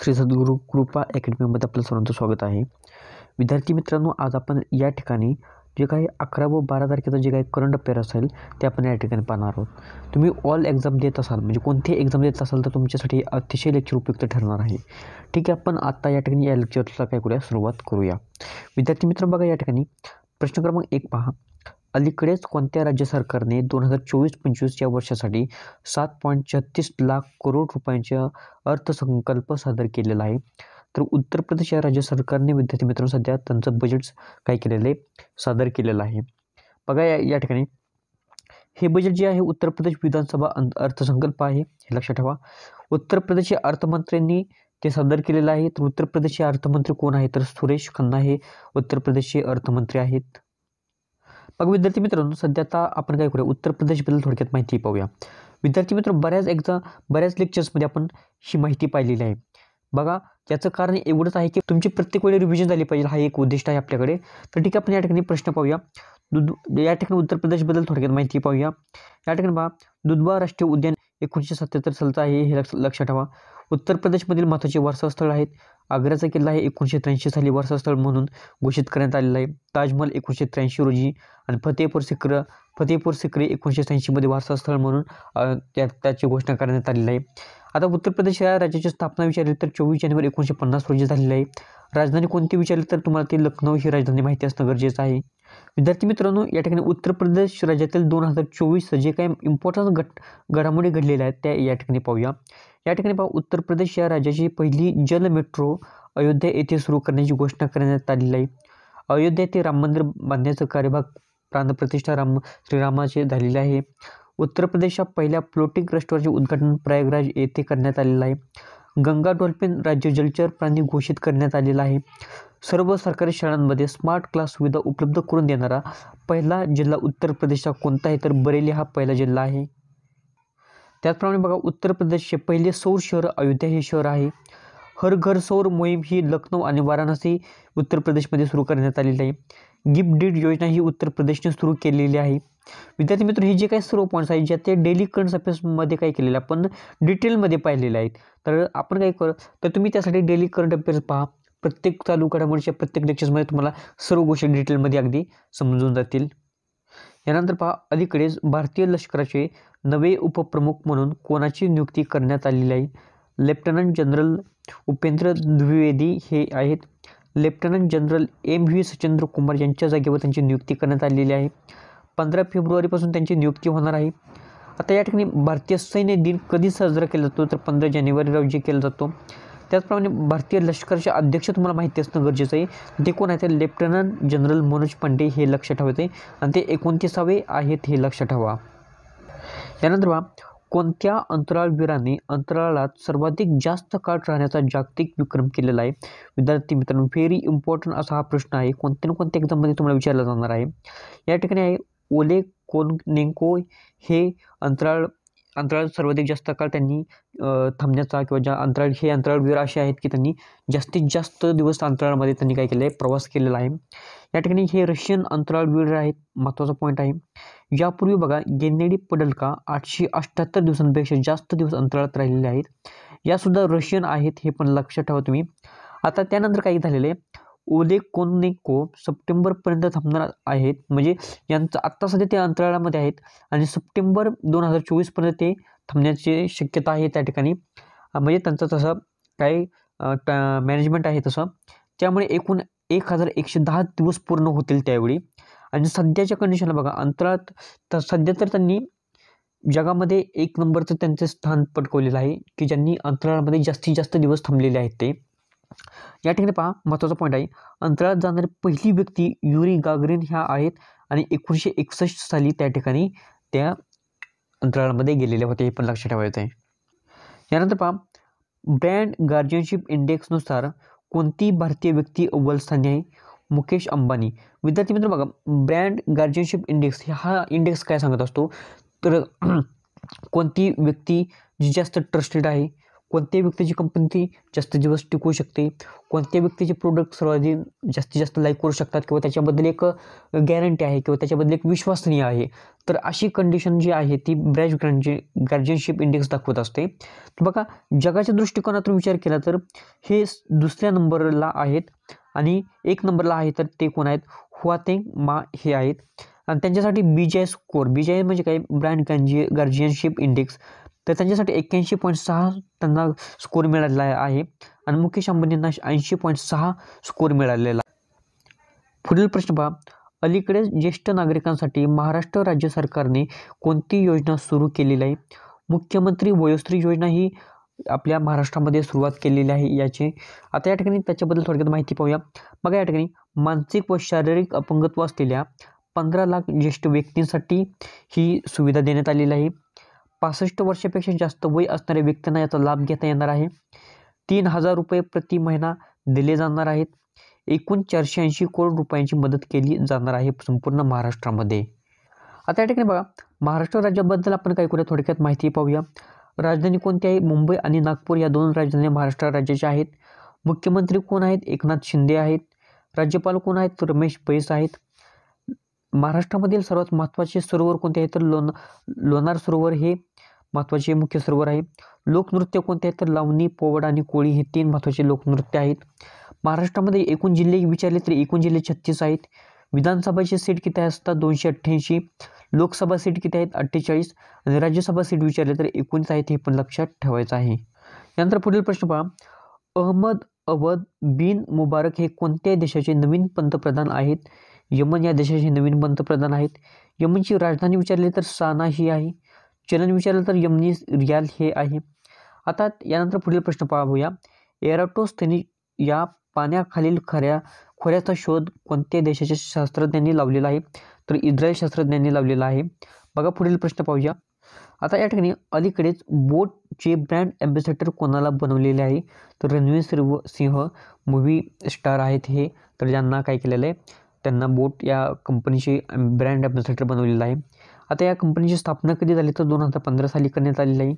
श्री सद्गुरू कृपा अकॅडमीमध्ये आपलं सर्वांचं स्वागत आहे. विद्यार्थी मित्रांनो, आज आपण या ठिकाणी जे काही 11 व 12 तारखेचा जे काही करंट अफेअर असेल ते आपण या ठिकाणी पाहणार आहोत. तुम्ही ऑल एक्झाम देत असाल, म्हणजे कोणतीही एक्झाम देत असाल तर तुमच्यासाठी अतिशय लेक्चर उपयुक्त ठरणार आहे. ठीक आहे, आपण आता या ठिकाणी या लेक्चरला काय करूया, सुरुवात करूया. विद्यार्थी मित्र बघा, या ठिकाणी प्रश्न क्रमांक 1 पहा. अलीकडेच कोणत्या राज्य सरकारने 2024-25 या वर्षासाठी 7.36 लाख करोड रुपयांचा अर्थसंकल्प सादर केलेला आहे? तर उत्तर प्रदेश या राज्य सरकारने विद्यार्थी मित्रांनो सध्या त्यांचं बजेट काय केलेलं आहे, सादर केलेलं आहे. बघा या ठिकाणी हे बजेट जे आहे उत्तर प्रदेश विधानसभा अर्थसंकल्प आहे, हे लक्षात ठेवा. उत्तर प्रदेशच्या अर्थमंत्र्यांनी ते सादर केलेलं आहे. तर उत्तर प्रदेशचे अर्थमंत्री कोण आहे, तर सुरेश खन्ना हे उत्तर प्रदेशचे अर्थमंत्री आहेत. मग विद्यार्थी मित्रांनो, सध्या आता आपण काय करूया, उत्तर प्रदेशबद्दल थोडक्यात माहिती पाहूया. विद्यार्थी मित्र, बऱ्याच लेक्चर्समध्ये आपण ही माहिती पाहिलेली आहे. बघा, याचं कारण एवढंच आहे की तुमची प्रत्येक वेळी रिव्हिजन झाली पाहिजे, हा एक उद्दिष्ट आहे आपल्याकडे. तर ठीक आहे, आपण या ठिकाणी प्रश्न पाहूया. या ठिकाणी उत्तर प्रदेशबद्दल थोडक्यात माहिती पाहूया. या ठिकाणी पहा, दुधवा राष्ट्रीय उद्यान 1977 सालचं आहे, हे लक्षात ठेवा. उत्तर प्रदेशमधील महत्त्वाचे वारसा स्थळ आहेत. आग्र्याचा किल्ला हे 1983 साली वारसा स्थळ म्हणून घोषित करण्यात आलेला आहे. ताजमहल 1983 रोजी आणि फतेहपूर सिक्री 1986 मध्ये वारसा स्थळ म्हणून त्याची घोषणा करण्यात आलेली आहे. आता उत्तर प्रदेश या राज्याची स्थापना विचारली तर 24 जानेवारी 1950 रोजी झालेली आहे. राजधानी कोणती विचारली तर तुम्हाला ती लखनौ ही राजधानी माहिती असणं गरजेचं आहे. विद्यार्थी मित्रांनो, या ठिकाणी उत्तर प्रदेश राज्यातील 2024 जे काही इम्पॉर्टंट घडामोडी घडलेल्या आहेत त्या या ठिकाणी पाहूया. या ठिकाणी पहा, उत्तर प्रदेश या राज्याची पहिली जल मेट्रो अयोध्या येथे सुरू करण्याची घोषणा करण्यात आलेली आहे. अयोध्या येथे राम मंदिर बांधण्याचं कार्यभाग प्राणप्रतिष्ठा श्रीरामाचे झालेले आहे. उत्तर प्रदेशच्या पहिल्या फ्लोटिंग रेस्टॉरंटचे उद्घाटन प्रयागराज येथे करण्यात आलेलं आहे. गंगा डॉल्फिन राज्य जलचर प्राणी घोषित करण्यात आलेला आहे. सर्व सरकारी शाळांमध्ये स्मार्ट क्लास सुविधा उपलब्ध करून देणारा पहिला जिल्हा उत्तर प्रदेशचा कोणता आहे, तर बरेली हा पहिला जिल्हा आहे. त्याचप्रमाणे बघा, उत्तर प्रदेशचे पहिले सौर शहर अयोध्या हे शहर आहे. हर घर सौर मोहीम ही लखनौ आणि वाराणसी उत्तर प्रदेशमध्ये सुरू करण्यात आलेली आहे. गिफ्ट डीड योजना ही उत्तर प्रदेशने सुरू केलेली आहे. विद्यार्थी मित्र, हे जे काही सर्व पॉईंट्स आहेत ज्या ते डेली करंट अफेअर्समध्ये काय केलेलं आहे, आपण डिटेलमध्ये पाहिलेले आहेत. तर आपण काय करू, तर तुम्ही त्यासाठी डेली करंट अफेअर्स पहा. प्रत्येक चालू घडामोडीच्या प्रत्येक लेक्चर्समध्ये तुम्हाला सर्व गोष्टी डिटेलमध्ये अगदी समजून जातील. यानंतर पहा, अलीकडेच भारतीय लष्कराचे नवे उपप्रमुख म्हणून कोणाची नियुक्ती करण्यात आलेली आहे? लेफ्टनंट जनरल उपेंद्र द्विवेदी हे आहेत. Lieutenant general M.V. Sachendra Kumar यांच्या जागेवर त्यांची नियुक्ती करण्यात आलेली आहे. 15 फेब्रुवारीपासून त्यांची नियुक्ती होणार आहे. आता या ठिकाणी भारतीय सैन्य दिन कधी साजरा केला जातो, तर 15 जानेवारी रोजी केला जातो. त्याचप्रमाणे भारतीय लष्कराचे अध्यक्ष तुम्हाला माहिती असणं गरजेचं आहे. ते कोण आहेत, ते लेफ्टनंट जनरल मनोज पांडे हे लक्षात ठेवायचे आणि ते 29वे आहेत, हे लक्षात ठेवा. यानंतर पहा, कोणत्या अंतराळवीराने अंतराळात सर्वाधिक जास्त काळ राहण्याचा जागतिक विक्रम केलेला आहे? विद्यार्थी मित्रांनो, व्हेरी इम्पॉर्टंट असा हा प्रश्न आहे. कोणत्या ना कोणत्या एक्झाममध्ये तुम्हाला विचारला जाणार आहे. या ठिकाणी आहे ओलेग कोर्निएंको हे अंतराळ सर्वाधिक जास्त काळ त्यांनी थांबण्याचा किंवा ज्या अंतराळवीर असे आहेत की त्यांनी जास्तीत जास्त दिवस अंतराळामध्ये त्यांनी काय केलं आहे, प्रवास केलेला आहे. या ठिकाणी हे रशियन अंतराळवीर आहेत, महत्त्वाचा पॉईंट आहे. यापूर्वी बघा, गेनेडी पडल्का 878 दिवसांपेक्षा जास्त दिवस अंतराळात राहिलेले आहेत. यासुद्धा रशियन आहेत, हे पण लक्षात ठेवा तुम्ही. आता त्यानंतर काय झालेलं आहे, ओलेग कोर्निएंको सप्टेंबरपर्यंत थांबणार आहेत. म्हणजे यांचं आत्ता सध्या ते अंतराळामध्ये आहेत आणि सप्टेंबर 2024 पर्यंत ते थांबण्याची शक्यता आहे त्या ठिकाणी. म्हणजे त्यांचं तसं काही मॅनेजमेंट आहे तसं. त्यामुळे एकूण 1110 दिवस पूर्ण होतील त्यावेळी. आणि सध्याच्या कंडिशनला बघा, अंतराळात तर सध्या तर त्यांनी जगामध्ये 1 नंबरचं त्यांचे स्थान पटकवलेलं आहे की ज्यांनी अंतराळामध्ये जास्तीत जास्त दिवस थांबलेले आहेत ते. या ठिकाणी पहा, महत्त्वाचा पॉईंट आहे, अंतराळात जाणारी पहिली व्यक्ती युरी गागरिन ह्या आहेत आणि 1961 साली त्या ठिकाणी त्या अंतराळामध्ये गेलेले होते, हे पण लक्षात ठेवायचं आहे. यानंतर पहा, ब्रँड गार्जियनशिप इंडेक्सनुसार कोणती भारतीय व्यक्ती अव्वल स्थानी आहे? मुकेश अंबानी. विद्यार्थी मित्र बघा, ब्रँड गार्जियनशिप इंडेक्स हा इंडेक्स काय सांगत असतो, तर कोणती व्यक्ती जी जास्त ट्रस्टेड आहे, कोणत्या व्यक्तीची कंपनी ती जास्त दिवस टिकू शकते, कोणत्या व्यक्तीचे प्रोडक्ट सर्वाधिक जास्तीत जास्त लाईक करू शकतात किंवा त्याच्याबद्दल एक गॅरंटी आहे किंवा त्याच्याबद्दल एक विश्वसनीय आहे. तर अशी कंडिशन जी आहे ती ब्रँड गार्जियनशिप इंडेक्स दाखवत असते. तर बघा, जगाच्या दृष्टिकोनातून विचार केला तर हे दुसऱ्या नंबरला आहेत आणि 1 नंबरला आहे तर ते कोण आहेत, हुआतेंग मा हे आहेत. आणि त्यांच्यासाठी BGI स्कोर, BGI म्हणजे काय, ब्रँड गार्जियनशिप इंडेक्स, तर त्यांच्यासाठी 81.6 त्यांना स्कोर मिळालेला आहे आणि मुकेश अंबानींना 80.6 स्कोर मिळालेला. पुढील प्रश्न पहा, अलीकडेच ज्येष्ठ नागरिकांसाठी महाराष्ट्र राज्य सरकारने कोणती योजना सुरू केलेली आहे? मुख्यमंत्री वयोश्री योजना ही आपल्या महाराष्ट्रामध्ये सुरुवात केलेली आहे याची. आता या ठिकाणी त्याच्याबद्दल थोडक्यात माहिती पाहूया. बघा, या ठिकाणी मानसिक व शारीरिक अपंगत्व असलेल्या 15 लाख ज्येष्ठ व्यक्तींसाठी ही सुविधा देण्यात आलेली आहे. 65 वर्षापेक्षा जास्त वय असणाऱ्या व्यक्तींना याचा लाभ घेता येणार आहे. 3,000 रुपये प्रति महिना दिले जाणार आहेत. एकूण 480 करोड रुपयांची मदत केली जाणार आहे संपूर्ण महाराष्ट्रामध्ये. आता या ठिकाणी बघा, महाराष्ट्र राज्याबद्दल आपण काय करूया, थोडक्यात माहिती पाहूया. राजधानी कोणती आहे? मुंबई आणि नागपूर या 2 राजधानी महाराष्ट्र राज्याच्या आहेत. मुख्यमंत्री कोण आहेत? एकनाथ शिंदे आहेत. राज्यपाल कोण आहेत? रमेश बैस आहेत. महाराष्ट्रामधील सर्वात महत्त्वाचे सरोवर कोणते आहे? तर लोणार सरोवर हे महत्त्वाचे मुख्य सरोवर आहे. लोकनृत्य कोणते आहेत? तर लावणी, पोवाडा आणि कोळी हे 3 महत्त्वाचे लोकनृत्य आहेत. महाराष्ट्रामध्ये एकूण जिल्हे विचारले तर एकूण जिल्हे 36 आहेत. विधानसभेचे सीट किती असतात? 288. लोकसभा सीट किती आहेत? 48. आणि राज्यसभा सीट विचारले तर 19 आहेत. हे पण लक्षात ठेवायचं आहे. यानंतर पुढील प्रश्न पहा, अहमद अवद बिन मुबारक हे कोणत्या देशाचे नवीन पंतप्रधान आहेत? यमन या देशाचे नवीन पंतप्रधान आहेत. यमनची राजधानी विचारली तर साना ही आहे. चलन विचारलं तर यमनी रियाल हे आहे. आता यानंतर पुढील प्रश्न पाहूया, एराटोस्थेनीस या पाण्याखालील खोऱ्याचा शोध कोणत्या देशाच्या शास्त्रज्ञांनी लावलेला आहे? तर इस्रायल शास्त्रज्ञांनी लावलेला आहे. बघा, पुढील प्रश्न पाहूया. आता या ठिकाणी अलीकडेच बोटचे ब्रँड ॲम्बॅसेडर कोणाला बनवलेले आहे? तर रणवीर सिंह मूव्ही स्टार आहेत हे. तर ज्यांना काय केलेलं आहे, त्यांना बोट या कंपनीचे ब्रँड ॲम्बॅसेडर बनवलेलं आहे. आता या कंपनीची स्थापना कधी झाली? तर 2015 साली करण्यात आलेली आहे.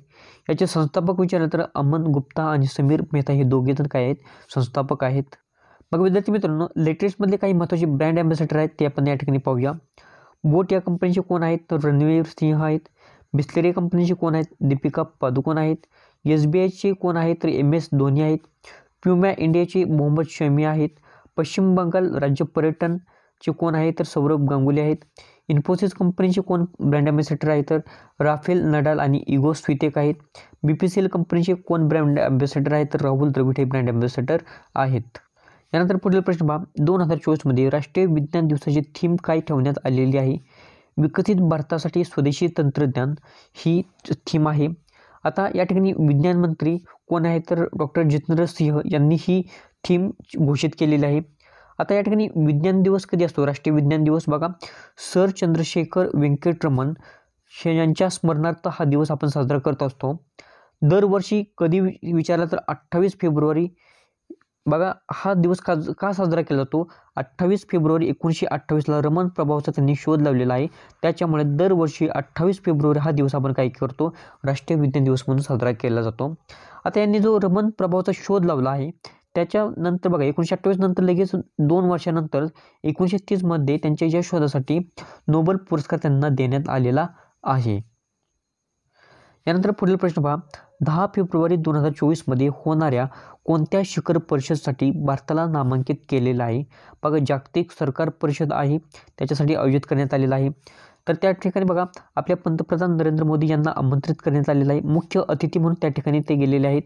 याचे संस्थापक विचारले तर अमन गुप्ता आणि समीर मेहता हे दोघेजण काय आहेत? संस्थापक आहेत. मग विद्यार्थी मित्रांनो, लेटेस्टमधले काही महत्त्वाचे ब्रँड ॲम्बॅसेडर आहेत ते आपण या ठिकाणी पाहूया. बोट या कंपनीचे कोण आहेत? तर रणवीर सिंह आहेत. बिस्लेरी कंपनीचे कोण आहेत? दीपिका पादुकोण आहेत. SBIचे कोण आहेत? तर MS धोनी आहेत. प्युमा इंडियाचे मोहम्मद शमी आहेत. पश्चिम बंगाल राज्य पर्यटनचे कोण आहे? तर सौरभ गांगुली आहेत. इन्फोसिस कंपनीचे कोण ब्रँड ॲम्बॅसेडर आहे? तर राफेल नडाल आणि इगो स्वितेक आहेत. BPCL कंपनीचे कोण ब्रँड ॲम्बॅसेडर आहेत? तर राहुल द्रविड हे ब्रँड ॲम्बॅसेडर आहेत. यानंतर पुढील प्रश्न पहा, 2024मध्ये राष्ट्रीय विज्ञान दिवसाची थीम काय ठेवण्यात आलेली आहे? विकसित भारतासाठी स्वदेशी तंत्रज्ञान ही थीम आहे. आता या ठिकाणी विज्ञान मंत्री कोण आहे? तर डॉक्टर जितेंद्र सिंह यांनी ही थीम घोषित केलेली आहे. आता या ठिकाणी विज्ञान दिवस कधी असतो? राष्ट्रीय विज्ञान दिवस बघा, सर चंद्रशेखर वेंकटरमण यांच्या स्मरणार्थ हा दिवस आपण साजरा करत असतो. दरवर्षी कधी विचारला तर 28 फेब्रुवारी. बघा, हा दिवस का साजरा केला जातो? 28 फेब्रुवारी 1928ला रमण प्रभावचा त्यांनी शोध लावलेला आहे. त्याच्यामुळे दरवर्षी 28 फेब्रुवारी हा दिवस आपण काय करतो? राष्ट्रीय विज्ञान दिवस म्हणून साजरा केला जातो. आता यांनी जो रमण प्रभावचा शोध लावला आहे त्याच्यानंतर बघा 1928 नंतर लगेच 2 वर्षानंतर 1930मध्ये त्यांच्या या शोधासाठी नोबेल पुरस्कार त्यांना देण्यात आलेला आहे. यानंतर पुढील प्रश्न पहा, 10 फेब्रुवारी 2024मध्ये होणाऱ्या कोणत्या शिखर परिषदेसाठी भारताला नामांकित केलेलं आहे? बघा, जागतिक सरकार परिषद आहे त्याच्यासाठी आयोजित करण्यात आलेलं आहे. तर त्या ठिकाणी बघा, आपल्या पंतप्रधान नरेंद्र मोदी यांना आमंत्रित करण्यात आलेलं आहे. मुख्य अतिथी म्हणून त्या ठिकाणी ते गेलेले आहेत.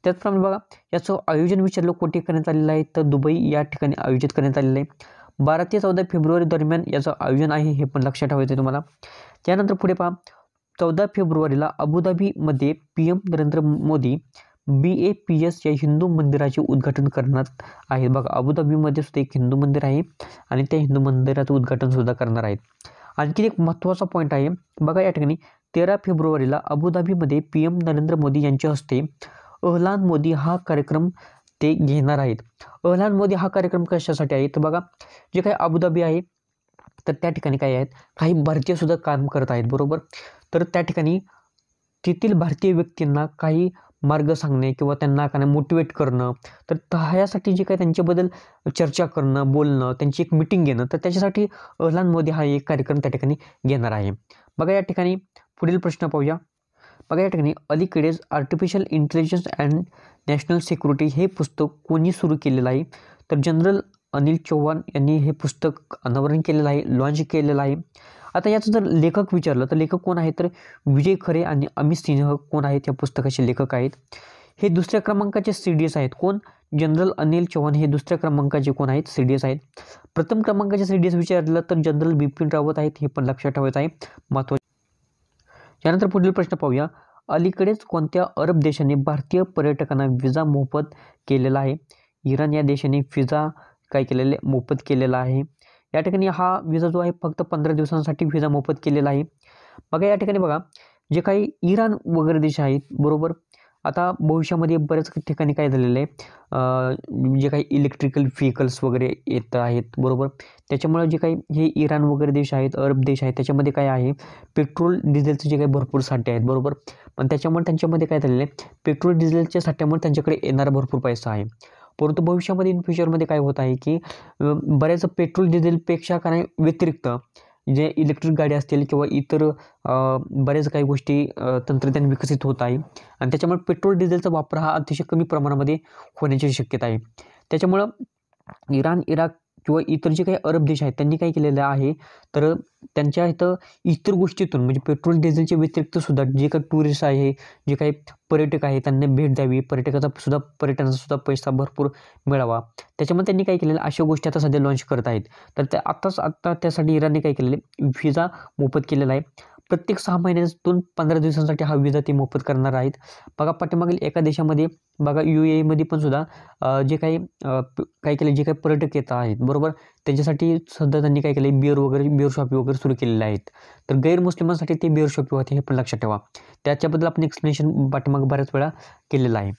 त्याचप्रमाणे बघा, याचं आयोजन विचारलं कोठे करण्यात आलेलं आहे? तर दुबई या ठिकाणी आयोजित करण्यात आलेलं आहे. 12 ते 14 फेब्रुवारी दरम्यान याचं आयोजन आहे, हे पण लक्षात ठेवायचं आहे तुम्हाला. त्यानंतर पुढे पहा, 14 फेब्रुवारीला अबुधाबीमध्ये PM नरेंद्र मोदी BAPS या हिंदू मंदिराचे उद्घाटन करणार आहे. बघा, अबुधाबीमध्ये सुद्धा एक हिंदू मंदिर आहे आणि त्या हिंदू मंदिराचं उद्घाटन सुद्धा करणार आहेत. आणखी एक महत्त्वाचा पॉईंट आहे बघा, या ठिकाणी 13 फेब्रुवारीला अबुधाबीमध्ये PM नरेंद्र मोदी यांच्या हस्ते अहलान मोदी हा कार्यक्रम ते घेणार आहेत. अहलान मोदी हा कार्यक्रम कशासाठी आहे? तर बघा, जे काही अबुधाबी आहे तर त्या ठिकाणी काय आहेत, काही भारतीय सुद्धा काम करत आहेत, बरोबर. तर त्या ठिकाणी तेथील भारतीय व्यक्तींना काही मार्ग सांगणे किंवा त्यांना काय मोटिवेट करणं, तर ह्यासाठी जे काही त्यांच्याबद्दल चर्चा करणं, बोलणं, त्यांची एक मीटिंग घेणं, तर त्याच्यासाठी अहलान मोदी हा एक कार्यक्रम त्या ठिकाणी घेणार आहे. बघा या ठिकाणी पुढील प्रश्न पाहूया. बघा या ठिकाणी अलीकडेच artificial intelligence and national security हे पुस्तक कोणी सुरू केलेलं आहे? तर जनरल अनिल चौहान यांनी हे पुस्तक अनावरण केलेलं आहे, लॉन्च केलेलं आहे. आता याचं जर लेखक विचारलं तर लेखक कोण आहे? तर विजय खरे आणि अमित सिंह कोण आहेत या पुस्तकाचे लेखक आहेत. हे दुसऱ्या क्रमांकाचे CDS आहेत. कोण? जनरल अनिल चौहान हे दुसऱ्या क्रमांकाचे कोण आहेत? CDS आहेत. प्रथम क्रमांकाचे CDS विचारलं तर जनरल बिपिन रावत आहेत. हे पण लक्षात ठेवायचं आहे, महत्त्वाचं. त्यानंतर पुढील प्रश्न पाहूया. अलीकडेच कोणत्या अरब देशाने भारतीय पर्यटकांना व्हिसा मोफत केलेला आहे? इराण या देशाने व्हिसा काय केलेले मोफत केलेला आहे. या ठिकाणी हा व्हिसा जो आहे फक्त 15 दिवसांसाठी व्हिसा मोफत केलेला आहे. बघा या ठिकाणी बघा जे काही इराण वगैरे देश आहेत, बरोबर, आता भविष्यामध्ये बऱ्याच ठिकाणी काय झालेलं आहे, जे काही इलेक्ट्रिकल व्हेकल्स वगैरे येत आहेत, बरोबर, त्याच्यामुळे जे काही हे इराण वगैरे देश आहेत, अरब देश आहेत, त्याच्यामध्ये काय आहे, पेट्रोल डिझेलचे जे काही भरपूर साठे आहेत, बरोबर, पण त्याच्यामुळे त्यांच्यामध्ये काय झालेलं आहे, पेट्रोल डिझेलच्या साठ्यामुळे त्यांच्याकडे येणारा भरपूर पैसा आहे. परंतु भविष्यामध्ये इन फ्युचरमध्ये काय होत आहे की बऱ्याच पेट्रोल डिझेलपेक्षा काय व्यतिरिक्त जे इलेक्ट्रिक गाडी असतील किंवा इतर बऱ्याच काही गोष्टी तंत्रज्ञान विकसित होत आहे आणि त्याच्यामुळे पेट्रोल डिझेलचा वापर हा अतिशय कमी प्रमाणामध्ये होण्याची शक्यता आहे. त्याच्यामुळं इराण, इराक किंवा इतर जे काही अरब देश आहेत त्यांनी काय केलेलं आहे, तर त्यांच्या इथं इतर गोष्टीतून म्हणजे पेट्रोल डिझेलच्या व्यतिरिक्त सुद्धा जे काही टुरिस्ट आहे, जे काही पर्यटक आहे त्यांना भेट द्यावी, पर्यटनाचा सुद्धा पैसा भरपूर मिळावा, त्याच्यामुळे त्यांनी काय केलेलं अशा गोष्टी आता सध्या लॉन्च करत आहेत. तर त्या आता त्यासाठी इराणने काय केलेलं आहे, व्हिसा मोफत केलेला आहे. प्रत्येक 6 महिन्यातून 15 दिवसांसाठी हा व्हिसा ते मोफत करणार आहेत. बघा पाठीमागील एका देशामध्ये बघा UAE पण सुद्धा जे काही काय केले, जे काही पर्यटक येत आहेत, बरोबर, त्यांच्यासाठी सध्या त्यांनी काय केलं, बिअर शॉपी वगैरे सुरू केलेले आहेत. तर गैरमुस्लिमांसाठी ते बिअर शॉपी होते, हे पण लक्षात ठेवा. त्याच्याबद्दल आपण एक्सप्लेनेशन पाठीमागे बऱ्याच वेळा केलेलं आहे.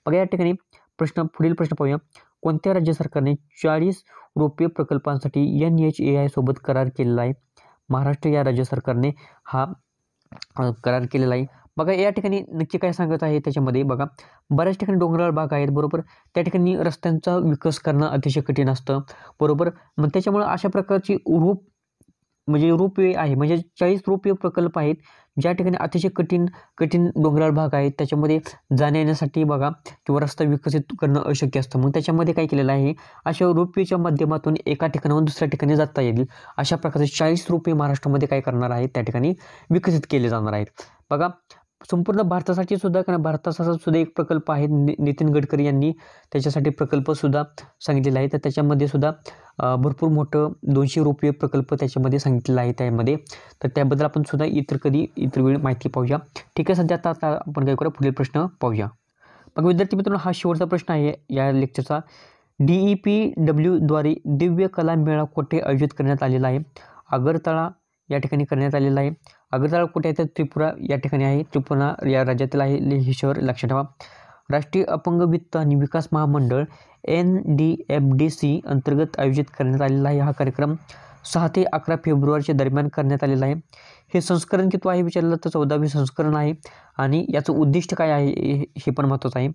बघा या ठिकाणी पुढील प्रश्न पाहूया. कोणत्या राज्य सरकारने 40 रोपे प्रकल्पांसाठी NHAI सोबत करार केलेला आहे? महाराष्ट्र या राज्य सरकारने हा करार केलेला आहे. बघा या ठिकाणी नक्की काय सांगत आहे त्याच्यामध्ये बघा, बऱ्याच ठिकाणी डोंगराळ भाग आहेत, बरोबर, त्या ठिकाणी रस्त्यांचा विकास करणं अतिशय कठीण असतं, बरोबर, मग त्याच्यामुळे अशा प्रकारची रोपवे आहे, म्हणजे 40 रोपवे प्रकल्प आहेत ज्या ठिकाणी अतिशय कठीण डोंगराळ भाग आहेत, त्याच्यामध्ये जाण्या येण्यासाठी बघा किंवा रस्ता विकसित करणं अशक्य असतं. मग त्याच्यामध्ये काय केलेलं आहे, अशा रोपवेच्या माध्यमातून एका ठिकाणाहून दुसऱ्या ठिकाणी जाता येईल अशा प्रकारचे 40 रोपवे महाराष्ट्रामध्ये काय करणार आहेत, त्या ठिकाणी विकसित केले जाणार आहेत. बघा संपूर्ण भारतासाठी सुद्धा, कारण भारताचा सुद्धा एक प्रकल्प आहे, नितीन गडकरी यांनी त्याच्यासाठी प्रकल्प सुद्धा सांगितलेला आहे. तर त्याच्यामध्ये सुद्धा भरपूर मोठं 200 रोपवे प्रकल्प त्याच्यामध्ये सांगितलेला आहे त्यामध्ये. तर त्याबद्दल आपण सुद्धा इतर वेळी माहिती पाहूया. ठीक आहे, सध्या आता आपण काय करूया, पुढील प्रश्न पाहूया. मग विद्यार्थी मित्रांनो, हा शेवटचा प्रश्न आहे या लेक्चरचा. DEPW द्वारे दिव्य कला मेळा कुठे आयोजित करण्यात आलेला आहे? आगरतळा या ठिकाणी करण्यात आलेला आहे. आगरतळा कुठे आहे? तर त्रिपुरा या ठिकाणी आहे. त्रिपुरा या राज्यातील आहे हे शहर, लक्षात ठेवा. राष्ट्रीय अपंग वित्त आणि विकास महामंडळ NDFDC अंतर्गत आयोजित करण्यात आलेला आहे. हा कार्यक्रम 6 ते 11 फेब्रुवारीच्या दरम्यान करण्यात आलेला आहे. हे संस्करण किती आहे विचारलं तर 14वे संस्करण आहे आणि याचं उद्दिष्ट काय आहे हे पण महत्त्वाचं आहे.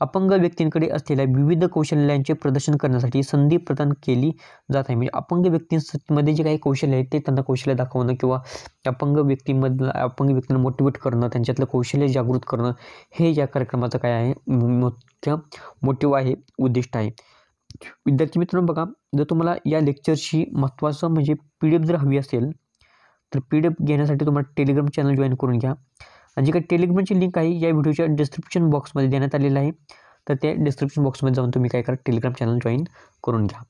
अपंग व्यक्तींकडे असलेल्या विविध कौशल्यांचे प्रदर्शन करण्यासाठी संधी प्रदान केली जात आहे. म्हणजे अपंग व्यक्तींमध्ये जे काही कौशल्य आहे ते त्यांना कौशल्य दाखवणं किंवा अपंग व्यक्तींना मोटिवेट करणं, त्यांच्यातलं कौशल्य जागृत करणं, हे या कार्यक्रमाचं काय आहे, मुख्य मोटिव्ह आहे, उद्दिष्ट आहे. विद्यार्थी मित्रांनो बघा, जर तुम्हाला या लेक्चरची महत्त्वाचं म्हणजे PDF जर हवी असेल तर PDF घेण्यासाठी तुम्हाला टेलिग्राम चॅनल जॉईन करून घ्या. आणि जी काही टेलिग्रामची लिंक आहे या व्हिडिओच्या डिस्क्रिप्शन बॉक्समध्ये देण्यात आलेलं आहे. तर त्या डिस्क्रिप्शन बॉक्समध्ये जाऊन तुम्ही काय करा, टेलिग्राम चॅनल जॉईन करून घ्या.